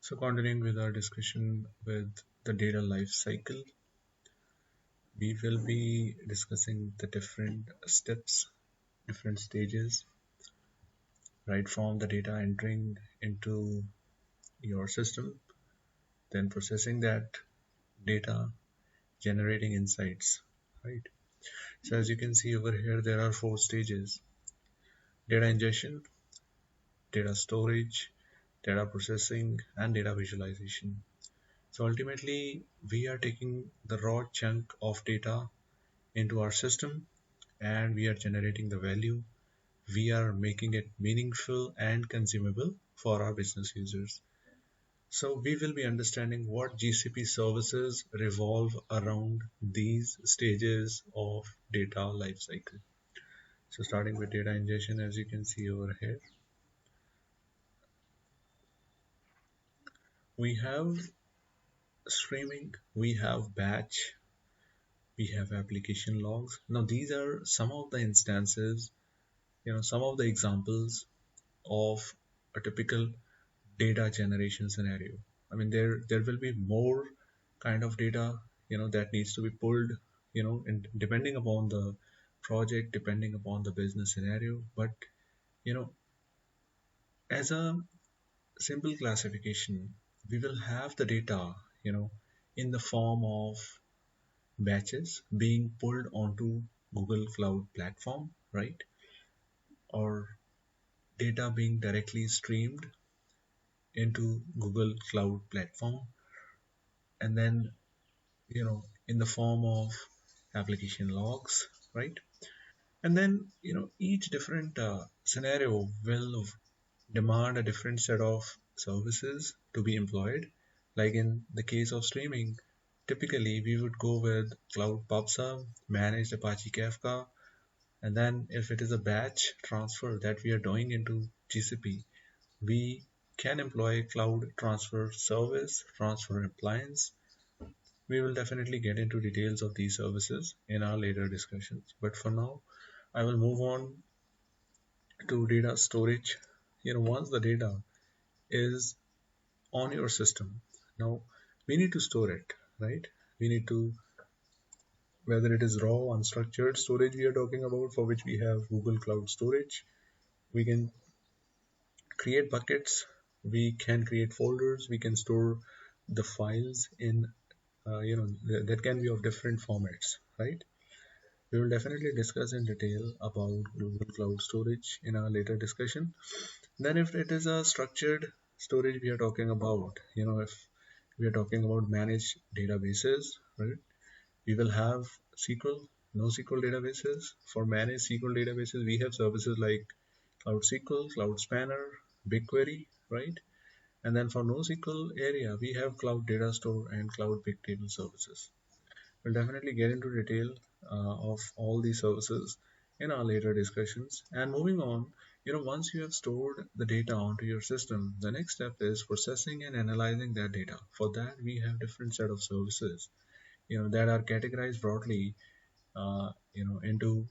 So continuing with our discussion with the data life cycle, we will be discussing the different steps, different stages, right from the data entering into your system, then processing that data, generating insights, right? So as you can see over here, there are four stages: data ingestion, data storage, data processing, and data visualization. So ultimately, we are taking the raw chunk of data into our system and we are generating the value. We are making it meaningful and consumable for our business users. So we will be understanding what GCP services revolve around these stages of data lifecycle. So starting with data ingestion, as you can see over here, we have streaming, we have batch, we have application logs. Now these are some of the instances, some of the examples of a typical data generation scenario. I mean, there will be more kind of data, that needs to be pulled, and depending upon the project, depending upon the business scenario. But you know, as a simple classification, we will have the data, in the form of batches being pulled onto Google Cloud platform, right? Or data being directly streamed into Google Cloud platform, and then in the form of application logs, right? And then each different scenario will demand a different set of services to be employed. Like in the case of streaming, typically we would go with Cloud PubSub, managed Apache Kafka, and then if it is a batch transfer that we are doing into GCP, we can employ Cloud Transfer Service, Transfer Appliance. We will definitely get into details of these services in our later discussions. But for now, I will move on to data storage. Once the data is on your system, now we need to store it, right? We need to, whether it is raw, unstructured storage we are talking about, for which we have Google Cloud Storage. We can create buckets, we can create folders, we can store the files in, that can be of different formats, right? We will definitely discuss in detail about Google Cloud Storage in our later discussion. Then if it is a structured storage we are talking about, if we are talking about managed databases, right? We will have SQL, NoSQL databases. For managed SQL databases, we have services like Cloud SQL, Cloud Spanner, BigQuery, right? And then for NoSQL area, we have Cloud Data Store and Cloud Bigtable services. We'll definitely get into detail of all these services in our later discussions. And moving on, once you have stored the data onto your system, the next step is processing and analyzing that data. For that, we have different set of services, that are categorized broadly, into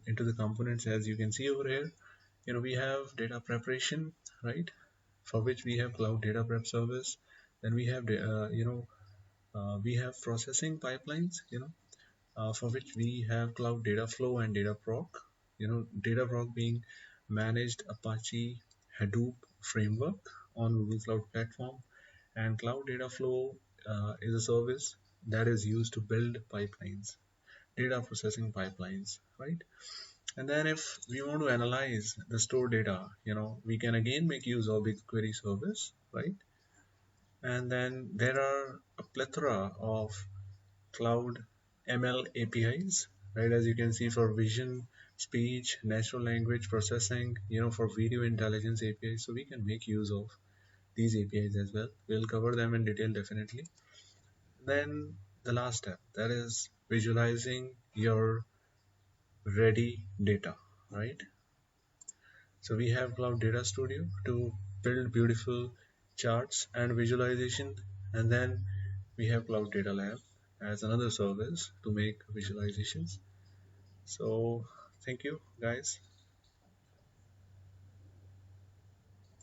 into the components as you can see over here. We have data preparation, right? For which we have Cloud Data Prep service. Then we have, we have processing pipelines, for which we have Cloud Data Flow and Data Proc. Data Proc being managed Apache Hadoop framework on Google Cloud Platform, and Cloud Data Flow is a service that is used to build pipelines, data processing pipelines, right? And then if we want to analyze the stored data, we can again make use of BigQuery service, right? And then there are a plethora of cloud ML APIs, right? As you can see, for vision, speech, natural language processing, for video intelligence APIs. So we can make use of these APIs as well. We'll cover them in detail definitely. Then the last step, that is visualizing your ready data, right? So we have Cloud Data Studio to build beautiful charts and visualization, and then we have Cloud Data Lab as another service to make visualizations. So thank you guys.